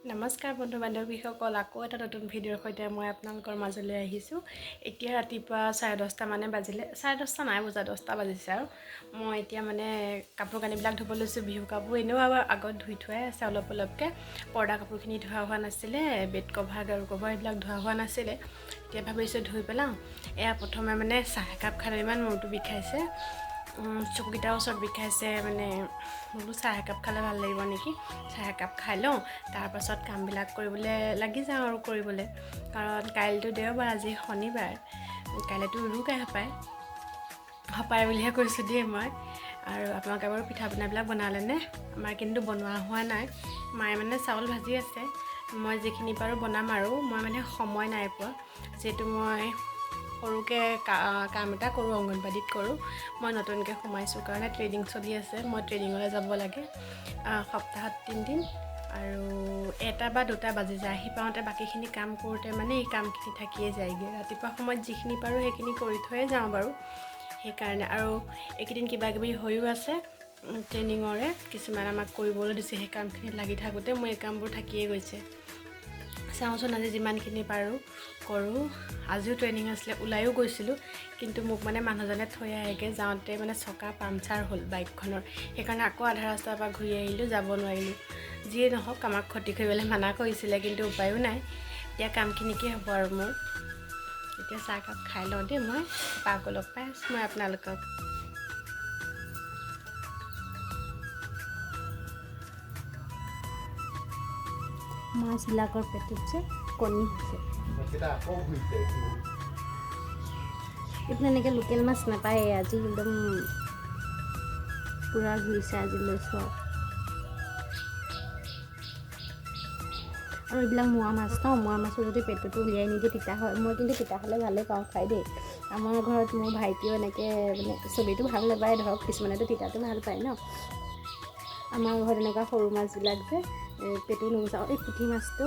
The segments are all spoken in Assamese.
নমস্কাৰ বন্ধু বান্ধৱীসকল, আকৌ এটা নতুন ভিডিঅ'ৰ সৈতে মই আপোনালোকৰ মাজলৈ আহিছোঁ। এতিয়া ৰাতিপুৱা 10:30 মানে বাজিলে, 10:30 নাই বজা, 10টা বাজিছে। আৰু মই এতিয়া মানে কাপোৰ কানিবিলাক ধুব লৈছোঁ। বিহু কাপোৰ এনেও আগত ধুই থোৱাই আছে অলপ অলপকৈ। পৰ্দা কাপোৰখিনি ধোৱা হোৱা নাছিলে, বেড কভাৰ গাৰু কভাৰ এইবিলাক ধোৱা হোৱা নাছিলে। এতিয়া ভাবিছোঁ ধুই পেলাওঁ। এয়া প্ৰথমে মানে চাহ একাপ খালে ইমান মূৰটো বিষাইছে, চকুকেইটাৰ ওচৰত বিষাইছে। মানে বোলো চাহ একাপ খালে ভাল লাগিব নেকি, চাহ একাপ খাই লওঁ, তাৰপাছত কামবিলাক কৰিবলৈ লাগি যাওঁ আৰু কৰিবলৈ। কাৰণ কাইলৈতো দেওবাৰ, আজি শনিবাৰ, কাইলৈতো উৰুকাই সপায় বুলিহে কৈছোঁ দেই মই। আৰু আপোনালোকে বাৰু পিঠা পনাবিলাক বনালেনে? আমাৰ কিন্তু বনোৱা হোৱা নাই। মায়ে মানে চাউল ভাজি আছে, মই যিখিনি পাৰোঁ বনাম। আৰু মই মানে সময় নাই পোৱা, যিহেতু মই সৰুকৈ কাম এটা কৰোঁ, অংগনবাড়ীত কৰোঁ। মই নতুনকৈ সোমাইছোঁ কাৰণে ট্ৰেইনিং চলি আছে। মই ট্ৰেইনিঙলৈ যাব লাগে সপ্তাহত 3 দিন, আৰু 1টা বা 2টা বাজি যায়। আহি পাওঁতে বাকীখিনি কাম কৰোঁতে মানে এই কামখিনি থাকিয়ে যায়গৈ। ৰাতিপুৱা সময়ত যিখিনি পাৰোঁ সেইখিনি কৰি থৈয়ে যাওঁ বাৰু। সেইকাৰণে আৰু এইকেইদিন কিবাকিবি হৈও আছে ট্ৰেইনিঙৰে, কিছুমান আমাক কৰিবলৈ দিছে। সেই কামখিনিত লাগি থাকোঁতে মোৰ এই কামবোৰ থাকিয়ে গৈছে। চাওঁচোন আজি যিমানখিনি পাৰোঁ কৰোঁ। আজিও ট্ৰেইনিং আছিলে, ওলায়ো গৈছিলোঁ, কিন্তু মোক মানে মানুহজনে থৈ আহেগৈ। যাওঁতে মানে চকা পামচাৰ হ'ল বাইকখনৰ, সেইকাৰণে আকৌ আধা ৰাস্তাৰ পৰা ঘূৰি আহিলোঁ, যাব নোৱাৰিলোঁ। যিয়ে নহওক, আমাক ক্ষতি কৰিবলৈ মানা কৰিছিলে, কিন্তু উপায়ো নাই। এতিয়া কামখিনিকে হ'ব আৰু মোৰ। এতিয়া চাহকাপ খাই লওঁ দেই। মই আকৌ লগ পাই আছোঁ মই আপোনালোকক। মাছবিলাকৰ পেটত যে কণী হৈছে। এইটো এনেকৈ লোকেল মাছ নাপায়, আজি একদম পূৰা ঘূৰিছে। আজি লৈছোঁ আৰু এইবিলাক মোৱা মাছ ন, মোৱা মাছৰ যদি পেটুটো উলিয়াই নিদিয়ে তিতা হয়। মই কিন্তু তিতা হ'লে ভালেই পাওঁ খাই দেই। আমাৰ ঘৰত মোৰ ভাইটিও এনেকৈ, মানে চবেইটো ভাল নাপায় ধৰক, কিছুমানেতো তিতাটো ভাল পায় ন। আমাৰ ঘৰত এনেকুৱা সৰু মাছবিলাক যে পেটু নুগুচাওঁ। এই পুঠি মাছটো,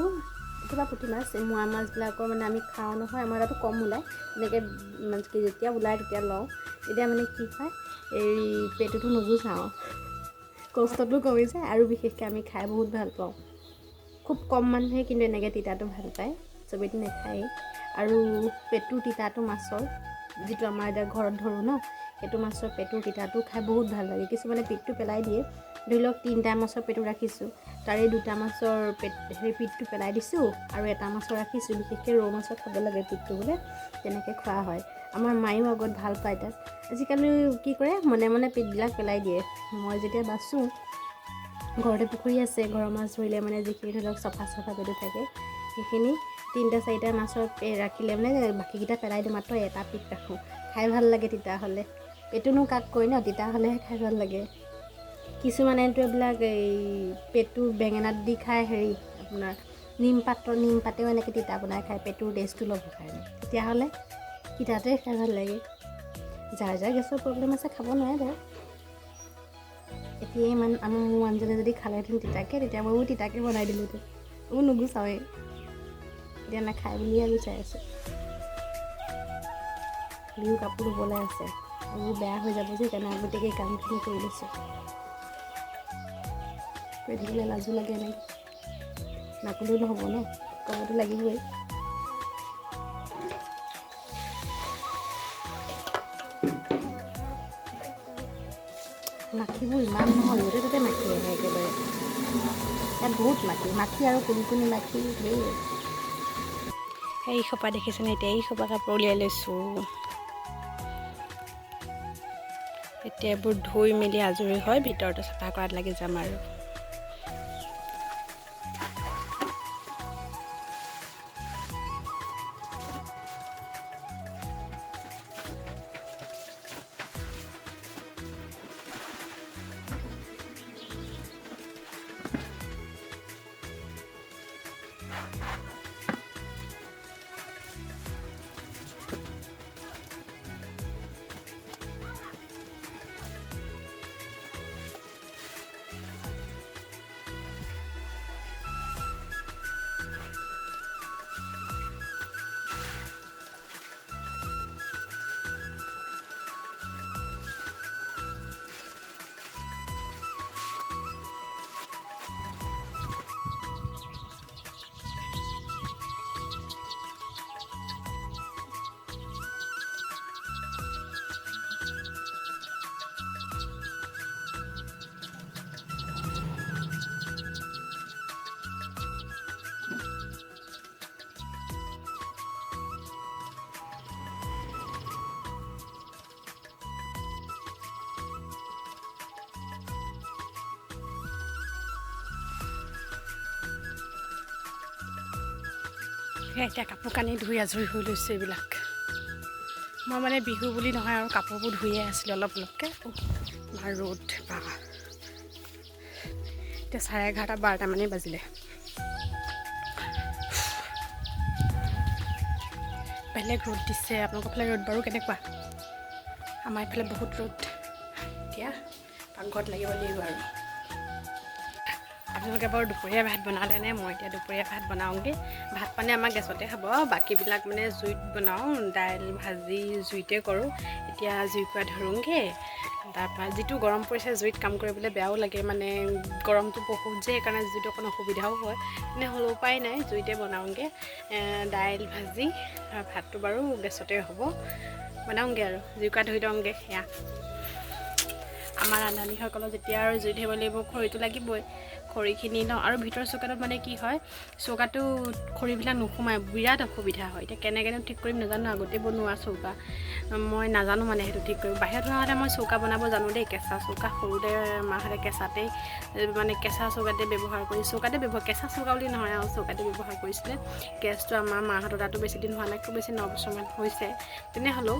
কিবা পুঠি মাছ, মোৱা মাছবিলাকৰ মানে আমি খাওঁ নহয়। আমাৰ তাতো কম ওলায়, এনেকৈ যেতিয়া ওলায় তেতিয়া লওঁ। তেতিয়া মানে কি হয়, এই পেটুটো নুগুচাওঁ, কষ্টটো কমি যায়। আৰু বিশেষকৈ আমি খাই বহুত ভাল পাওঁ। খুব কম মানুহে কিন্তু এনেকৈ তিতাটো ভাল পায়, চবেইটো নাখায়েই। আৰু পেটুৰ তিতাটো মাছৰ, যিটো আমাৰ এতিয়া ঘৰত ধৰোঁ ন, সেইটো মাছৰ পেটুৰ তিতাটো খাই বহুত ভাল লাগে। কিছুমানে পিঠটো পেলাই দিয়ে। ধৰি লওক 3টা মাছৰ পেটু ৰাখিছোঁ, তাৰে 2টা মাছৰ পিঠটো পেলাই দিছোঁ, আৰু 1টা মাছৰ ৰাখিছোঁ। বিশেষকৈ ৰৌ মাছৰ খাব লাগে পিঠটো বোলে, তেনেকৈ খোৱা হয়। আমাৰ মায়েও আগত ভাল পায় তাত। আজিকালি কি কৰে, মনে মনে পিঠবিলাক পেলাই দিয়ে। মই যেতিয়া বাচোঁ, ঘৰতে পুখুৰী আছে, ঘৰৰ মাছ ধৰিলে মানে যিখিনি ধৰি লওক চফা পেটু থাকে, সেইখিনি 3-4টা মাছৰ ৰাখিলে মানে বাকীকেইটা পেলাই দিওঁ, মাত্ৰ 1টা পিঠ ৰাখোঁ। খাই ভাল লাগে তিতা হ'লে। পেটুনো কাক কয় ন, তিতা হ'লেহে খাই ভাল লাগে। কিছুমানেতো এইবিলাক এই পেটু বেঙেনাত দি খায়, আপোনাৰ নিমপাতেও এনেকৈ তিতা বনাই খায় পেটুৰ টেষ্টটো ল'বৰ কাৰণে। তেতিয়াহ'লে তিতাটোৱে খাই ভাল লাগে। যাৰ যাৰ গেছৰ প্ৰব্লেম আছে খাব নোৱাৰে বাৰু। এতিয়া মোৰ মানুহজনে যদি খালেহেঁতেন তিতাকৈ, তেতিয়া ময়ো তিতাকৈ বনাই দিলোঁহেঁতেন। মোৰ নুগুচাওঁৱেই, এতিয়া নাখায় বুলিয়ে গুচাই আছোঁ। বিহু কাপোৰ ধুবলৈ আছে, এইবোৰ বেয়া হৈ যাব যে, সেইকাৰণে আগতীয়াকৈ কামখিনি কৰি লৈছোঁ। কৰি থাকিলে লাজো লাগে, এনেকৈ নাকলেও নহ'ব ন, ক'বতো লাগিবই। মাখিবোৰ ইমান নহয়, য'তে ত'তে মাখি আহে একেবাৰে। ইয়াত বহুত মাখি আৰু কুণকুণী মাখি ধেৰ। এই সোপা দেখিছেনে? এতিয়া এই সোপা কাপোৰ উলিয়াই লৈছোঁ। এতিয়া এইবোৰ ধুই মেলি আজৰি হয় ভিতৰতে চাফা কৰাত লাগি যাম আৰু। এতিয়া কাপোৰ কানি ধুই আজৰি হৈ লৈছোঁ এইবিলাক মই মানে বিহু বুলি নহয় আৰু কাপোৰবোৰ ধুইয়ে আছিলোঁ অলপ অলপকৈ ৰ'দ বা এতিয়া 11:30 12টামানেই বাজিলে বেলেগ ৰ'দ দিছে আপোনালোকৰ ফালে ৰ'দ বাৰু কেনেকুৱা আমাৰ এইফালে বহুত ৰ'দ এতিয়া পাকঘৰত লাগিব আৰু আপোনালোকে বাৰু দুপৰীয়া ভাত বনালেনে মই এতিয়া দুপৰীয়া ভাত বনাওঁগৈ ভাত মানে আমাৰ গেছতে খাব বাকীবিলাক মানে জুইত বনাওঁ দাইল ভাজি জুইতে কৰোঁ এতিয়া জুই পৰা ধৰোঁগৈ তাৰপৰা যিটো গৰম পৰিছে জুইত কাম কৰিবলৈ বেয়াও লাগে মানে গৰমটো বহুত যে সেইকাৰণে জুইত অকণ অসুবিধাও হয় এনে হ'লেও উপায় নাই জুইতে বনাওঁগৈ দাইল ভাজি ভাতটো বাৰু গেছতে হ'ব বনাওঁগৈ আৰু জুইকুৰা ধুই দিওঁগৈ সেয়া আমাৰ ৰান্ধনীসকলৰ যেতিয়া আৰু জুই ধৰিব লাগিব খৰিটো লাগিবই খৰিখিনি ন আৰু ভিতৰ চৌকাটোত মানে কি হয় চৌকাটো খৰিবিলাক নোসোমায় বিৰাট অসুবিধা হয় এতিয়া কেনেকৈনো ঠিক কৰিম নাজানো আগতে বনোৱা চৌকা মই নাজানো মানে সেইটো ঠিক কৰিম বাহিৰত হোৱাহঁতে মই চৌকা বনাব জানো দেই কেঁচা চৌকা সৰুতে মাহঁতে কেঁচাতেই মানে কেঁচা চৌকাতে ব্যৱহাৰ কৰি কেঁচা চৌকা বুলি নহয় আৰু চৌকাতে ব্যৱহাৰ কৰিছিলে গেছটো আমাৰ মাহঁতৰ তাতো বেছি দিন হোৱা নাই খুব বেছি 9 বছৰমান হৈছে তেনেহ'লেও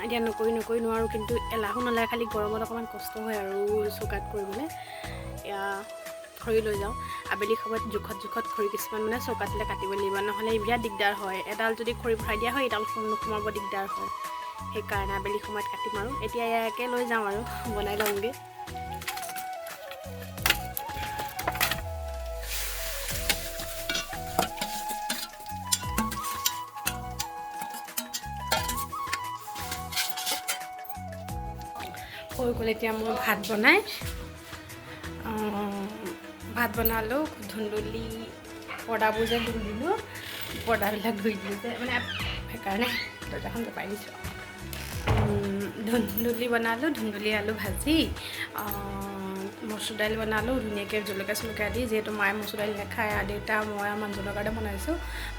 এতিয়া নকৰি নোৱাৰোঁ কিন্তু এলাহো নালাগে খালি গৰমত অকণমান কষ্ট হয় আৰু চৌকাত কৰিবলৈ এয়া খৰি লৈ যাওঁ আবেলি সময়ত জোখত খৰি কিছুমান মানে চৌকাত দিলে কাটিব লাগিব নহ'লে বিৰাট দিগদাৰ হয় এডাল যদি খৰি ভৰাই দিয়া হয় এডাল নোসোমাব দিগদাৰ হয় সেইকাৰণে আবেলি সময়ত কাটিম আৰু এতিয়া ইয়াকে লৈ যাওঁ আৰু বনাই লওঁগৈ হৈ গ'ল এতিয়া মোৰ ভাত বনালোঁ ধুন্দুলি পৰ্দাবোৰ যে ধুই দিলোঁ পৰ্দাবিলাক ধুই দিলোঁ যে মানে সেইকাৰণে দৰ্জাখন জপাই দিছোঁ ধুন্দুলি বনালোঁ ধুন্দুলি আলু ভাজি মচুৰ দাইল বনালোঁ ধুনীয়াকৈ জলকীয়া দি যিহেতু মায়ে মচুৰ দাইল নাখায় দেউতা মই আৰু মানুহজনৰ কাৰণে বনাইছোঁ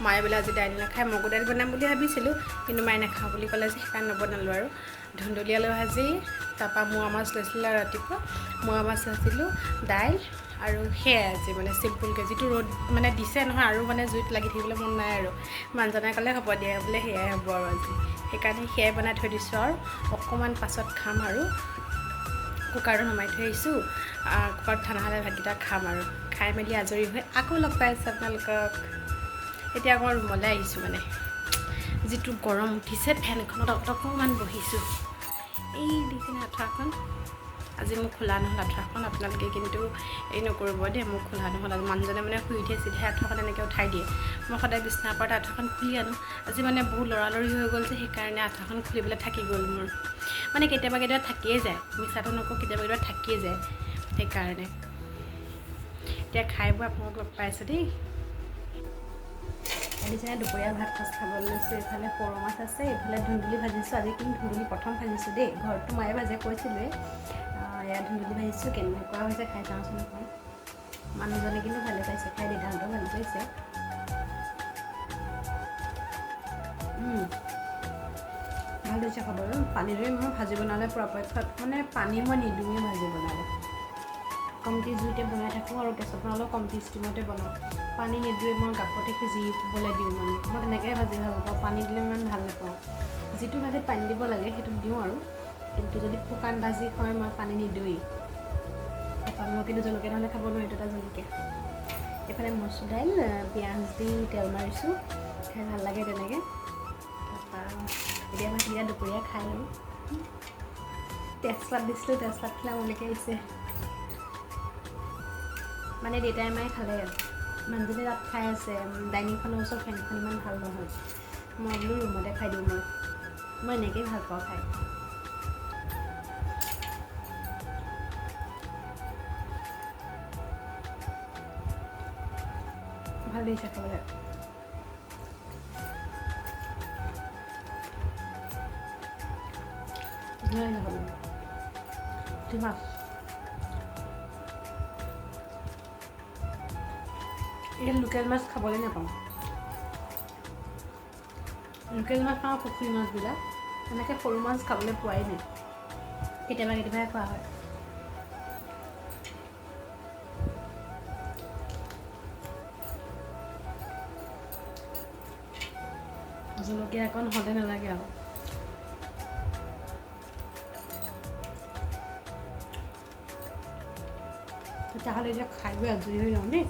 মায়ে বোলে আজি দাইল নাখায় মগু দাইল বনাম বুলি ভাবিছিলোঁ কিন্তু মায়ে নাখাওঁ বুলি ক'লে যে সেইকাৰণে নবনালোঁ আৰু ধুন্দুলি আলু ভাজি তাৰপৰা মোৱা মাছ লৈছিলোঁ আৰু ৰাতিপুৱা মোৱা মাছ লৈছিলোঁ দাইল আৰু সেয়াই আজি মানে চিম্পুলকৈ যিটো ৰ'দ মানে দিছে নহয় আৰু মানে জুইত লাগি থাকিবলৈ মন নাই আৰু মানুহজনে ক'লে হ'ব দিয়া বোলে সেয়াই হ'ব আৰু আজি সেইকাৰণে সেয়াই বনাই থৈ দিছোঁ আৰু অকণমান পাছত খাম আৰু কুকাৰটো নমাই থৈ আহিছোঁ কুকাৰত ঠাণ্ডা হ'লে ভাতকেইটা খাম আৰু খাই মেলি আজৰি হৈ আকৌ লগ পাই আছোঁ আপোনালোকক এতিয়া আকৌ ৰুমলৈ আহিছোঁ মানে যিটো গৰম উঠিছে ফেনখনত অকণমান বহিছোঁ এই দেখিছেনে আঁঠুৱাখন আজি মোক খোলা নহ'ল আঁঠুৱাখন আপোনালোকে কিন্তু এই নকৰিব দেই মোক খোলা নহ'ল আজি মানুহজনে মানে শুই উঠি চিধাই আঁঠুৱাখন এনেকৈ উঠাই দিয়ে মই সদায় বিচনাৰ পৰা আঁঠুৱাখন খুলি আনো আজি মানে বহুত লৰালৰি হৈ গ'ল যে সেইকাৰণে আঁঠুৱাখন খুলিবলৈ থাকি গ'ল মোৰ মানে কেতিয়াবা থাকিয়ে যায় মিছাটো নকওঁ কেতিয়াবা থাকিয়ে যায় সেইকাৰণে এতিয়া খাই বৈ আপোনালোক লগ পাই আছোঁ দেই নিচিনা দুপৰীয়া ভাত সাজ খাবলৈ লৈছোঁ এইফালে সৰু মাছ আছে এইফালে ধুন্দুলি ভাজিছোঁ আজি কিন্তু ধুন্দুলি প্ৰথম ভাজিছোঁ দেই ঘৰটো মায়ে ভাজে কৈছিলোঁৱে এয়া ধুন্দুলি ভাজিছোঁ কেনেকুৱা হৈছে খাই চাওঁচোন এখন মানুহজনে কিন্তু ভালে পাইছে খাই দেউতাহঁতেও ভালে পাইছে ভাল হৈছে খাবলৈ পানীৰে মই ভাজি বনালে পৰাপক্ষত মানে পানী মই নিদিওঁৱে ভাজি বনালে কমটি জুইতে বনাই থাকোঁ আৰু গেছত বনালেও কমটি ষ্টিমতে বনাওঁ পানী নিদিওঁৱে মই গাপতে সিজিবলৈ দিওঁ মানে মই তেনেকৈ ভাজি ভাল পাওঁ পানী দিলে ইমান ভাল নাপাওঁ যিটো ভাজিত পানী দিব লাগে সেইটো দিওঁ আৰু কিন্তু যদি শুকান ভাজি হয় মই পানী নিদিওঁৱেই মই কিন্তু জলকীয়া নহ'লে খাব নোৱাৰোঁ এইটো এটা জলকীয়া এইফালে মচুৰ দাইল পিঁয়াজ দি তেল মাৰিছোঁ খাই ভাল লাগে তেনেকৈ তাৰপৰা এতিয়া ভাতকেইটা দুপৰীয়া খাই লওঁ তেজপাত দিছিলোঁ তেজপাত খালে আমলৈকে আহিছে মানে দেউতাই মায়ে খালে মানুহজনে তাত খাই আছে ডাইনিংখনৰ ওচৰত ফেনখন ইমান ভাল নহয় মই বোলো ৰুমতে খাই দিওঁ মই এনেকৈয়ে ভাল পাওঁ খাই ভাল লাগিছে খাবলৈ মাছ এই লোকেল মাছ খাবলৈ নাপাওঁ লোকেল মাছ খাওঁ পুখুৰী মাছবিলাক এনেকৈ সৰু মাছ খাবলৈ পোৱাই নাই কেতিয়াবাহে খোৱা হয় জলকীয়া অকণ হ'লে নালাগে আৰু তেতিয়াহ'লে এতিয়া খাই বৈ আজৰি হৈ যাওঁ দেই।